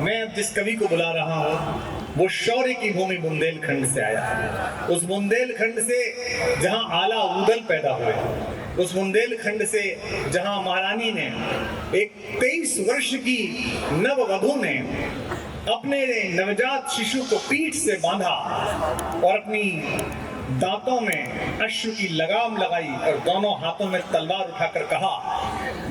मैं अब जिस कवि को बुला रहा हूँ वो शौर्य की भूमि बुंदेलखंड से आया है। उस बुंदेलखंड से जहाँ आला ऊदल पैदा हुए, उस बुंदेलखंड से जहाँ महारानी ने एक 23 वर्ष की नववधू ने अपने नवजात शिशु को पीठ से बांधा और अपनी दांतों में अश्रु की लगाम लगाई और दोनों हाथों में तलवार उठाकर कहा,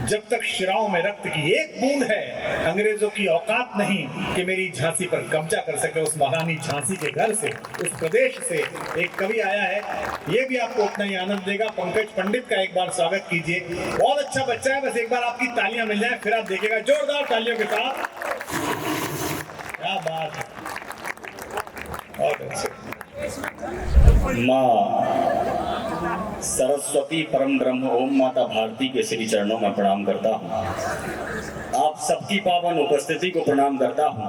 जब तक शिराओं में रक्त की एक बूंद है अंग्रेजों की औकात नहीं कि मेरी झांसी पर कब्जा कर सके। उस महारानी झांसी के घर से, उस प्रदेश से एक कवि आया है, ये भी आपको उतना ही आनंद देगा। पंकज पंडित का एक बार स्वागत कीजिए। बहुत अच्छा बच्चा है, बस एक बार आपकी तालियां मिल जाए फिर आप देखिएगा जोरदार तालियों के साथ। क्या बात है, बहुत अच्छे। माँ सरस्वती परम ब्रह्म ओम माता भारती के श्री चरणों में प्रणाम करता हूँ। आप सबकी पावन उपस्थिति को प्रणाम करता हूँ।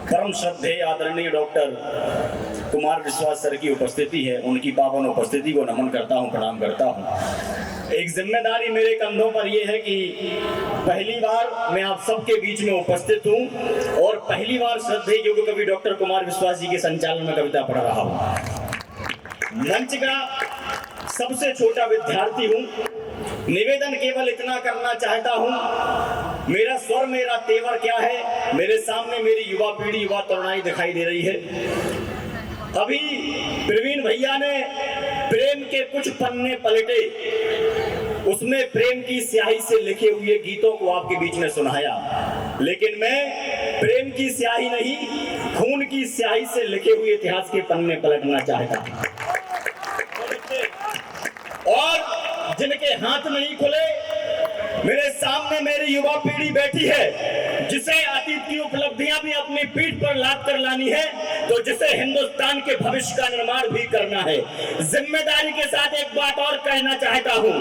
परम श्रद्धेय आदरणीय डॉक्टर कुमार विश्वास सर की उपस्थिति है, उनकी पावन उपस्थिति को नमन करता हूँ, प्रणाम करता हूँ। एक जिम्मेदारी मेरे कंधों पर यह है कि पहली बार मैं आप सबके बीच में उपस्थित हूँ और पहली बार श्रद्धेय योग कवि डॉक्टर कुमार विश्वास जी के संचालन में कविता पढ़ रहा हूँ। मंच का सबसे छोटा विद्यार्थी हूँ। निवेदन केवल इतना करना चाहता हूँ, मेरा स्वर मेरा तेवर क्या है। मेरे सामने मेरी युवा पीढ़ी, युवा तरुणाई दिखाई दे रही है। अभी प्रवीण भैया ने प्रेम के कुछ पन्ने पलटे, उसमें प्रेम की स्याही से लिखे हुए गीतों को आपके बीच में सुनाया, लेकिन मैं प्रेम की स्याही नहीं, खून की स्याही से लिखे हुए इतिहास के पन्ने पलटना चाहता हूं। और जिनके हाथ नहीं खुले, मेरे सामने मेरी युवा पीढ़ी बैठी है, जिसे अतीत की उपलब्धियां भी अपनी पीठ पर लाद कर लानी है, तो जिसे हिंदुस्तान के भविष्य का निर्माण भी करना है। जिम्मेदारी के साथ एक बात और कहना चाहता हूं,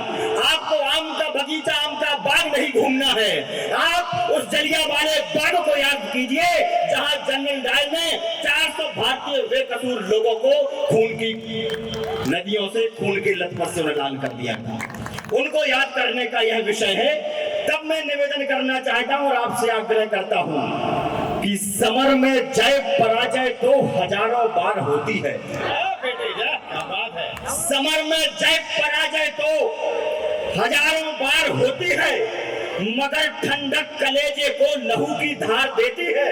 आपको आम का बगीचा, आम का बाग नहीं घूमना है। आप उस जलियांवाले बाग को याद कीजिए जहां जनरल डायर ने 400 भारतीय बेकसूर लोगों को खून की नदियों से, खून के लथपथ से उड़ान कर दिया था। उनको याद करने का यह विषय है। तब मैं निवेदन करना चाहता हूं और आपसे आग्रह करता हूं कि समर में जय पराजय तो हजारों बार होती है। समर में जय पराजय तो हजारों बार होती है, मगर ठंडक कलेजे को लहू की धार देती है।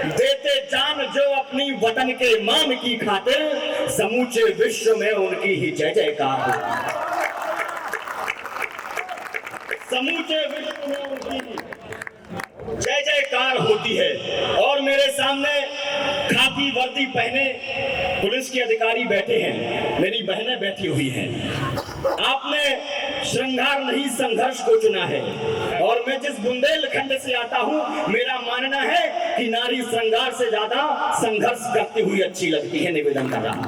देते जान जो अपनी वतन के मान की खातिर, समूचे विश्व में उनकी ही जय जयकार होती है। समूचे विश्व में उनकी जय जयकार होती है। और मेरे सामने खाकी वर्दी पहने पुलिस के अधिकारी बैठे हैं, मेरी बहनें बैठी हुई हैं। आपने श्रृंगार नहीं संघर्ष को चुना है, और मैं जिस बुंदेलखंड से आता हूं, मेरा मानना है कि नारी श्रृंगार से ज्यादा संघर्ष करती हुई अच्छी लगती है। निवेदन कर रहा हूं,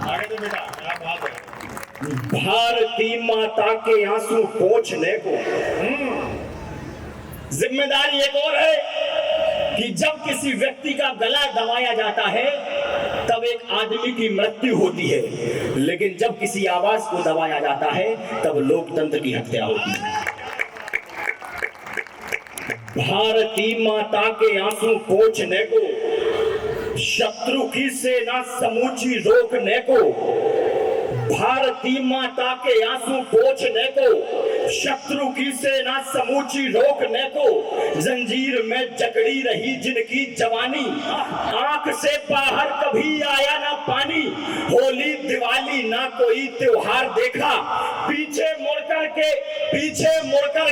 भारती माता के आंसू पोंछने को। जिम्मेदारी एक और है कि जब किसी व्यक्ति का गला दबाया जाता है तब एक आदमी की मृत्यु होती है, लेकिन जब किसी आवाज को दबाया जाता है तब लोकतंत्र की हत्या होती है। भारती माता के आंसू पोंछने को, शत्रु की सेना समूची रोकने को, भारती माता के आंसू पोंछने को, शत्रु की सेना समूची रोकने को, जंजीर में जकड़ी रही जिनकी जवानी, आंख से बाहर कभी आया ना पानी, होली दिवाली ना कोई त्योहार देखा, पीछे मुड़कर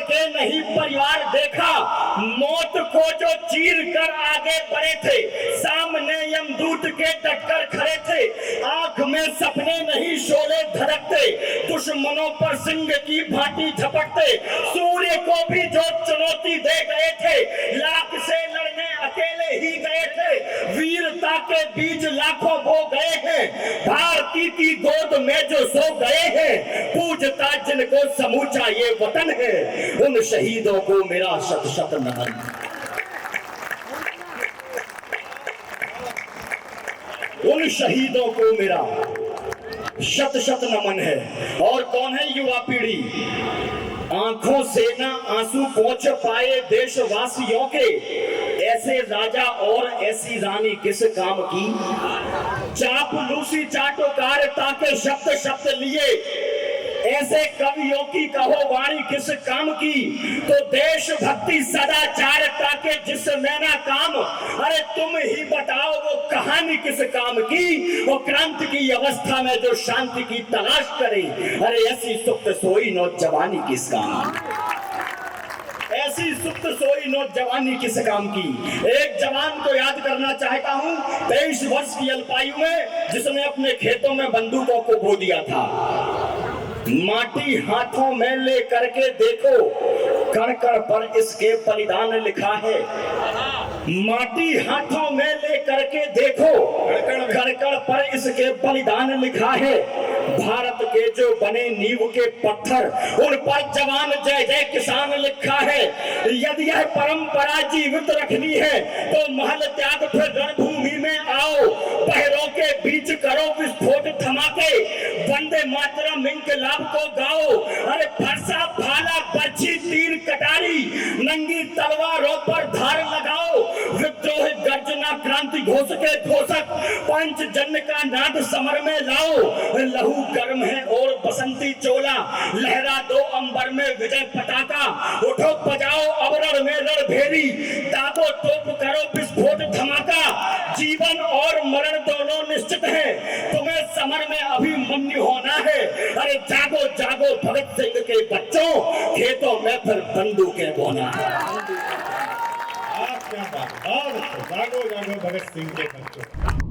के नहीं परिवार देखा, मौत को जो चीर कर आगे बढ़े थे, सामने यमदूत के डटकर खड़े थे, आंख में सपने नहीं शोले धड़कते, दुश्मनों पर सिंह की भांति झपटते, सूर्य को भी जो चुनौती दे गए थे, लाख से लड़ने अकेले ही गए थे, वीरता के बीज लाखों बो गए हैं, भारती की गोद में जो सो गए हैं, पूजता जिनको समूचा ये वतन है, उन शहीदों को मेरा शत शत नमन। उन शहीदों को मेरा शत शत नमन है। और कौन है युवा पीढ़ी? आंखों से ना आंसू पोंछ पाए देशवासियों के, ऐसे राजा और ऐसी रानी किस काम की, चापलूसी चाटोकारिता के शब्द शब्द लिए ऐसे कवियों की कहो वाणी किस काम की, तो देशभक्ति सदाचारता के जिसमें ना काम, अरे तुम ही बताओ वो कहानी किस काम की, वो क्रांति की अवस्था में जो शांति की तलाश करे, अरे ऐसी सुप्त सोई नौजवानी किस काम की, ऐसी सुप्त सोई नौजवानी किस काम की। एक जवान को याद करना चाहता हूं 23 वर्ष की अल्पायु में, जिसने अपने खेतों में बंदूकों को बो दिया था। माटी हाथों में ले करके देखो, कण कण पर इसके बलिदान लिखा है। माटी हाथों में ले करके देखो, कण कण पर इसके बलिदान लिखा है। भारत के जो बने नींव के पत्थर, उन पर जवान जय जय किसान लिखा है। यदि यह परंपरा जीवित रखनी है तो महल त्याग फिर रणभूमि में आओ, पहरों के बीच करो विस्फोट धमाके, वंदे मातरम इनकलाब को गाओ। अरे फरसा भाला बर्छी तीर कटारी, नंगी तलवारों पर धार लगाओ, विद्रोह गर्जना क्रांति घोष के घोषक, पंचजन्य का नाद समर में लाओ। लहू गर्म है और बसंती चोला, लहरा दो अंबर में विजय पताका, उठो बजाओ अवरण में रणभेरी, दाबो तोप करो विस्फोट धमाका। जीवन और मरण दोनों निश्चित है, तुम्हें समर में अभिमन्यु होना है। अरे जागो जागो भगत सिंह के बच्चों, खेतों में फिर बंदूकें बोना है। आप क्या बात, और जागो जागो भगत सिंह के बच्चों।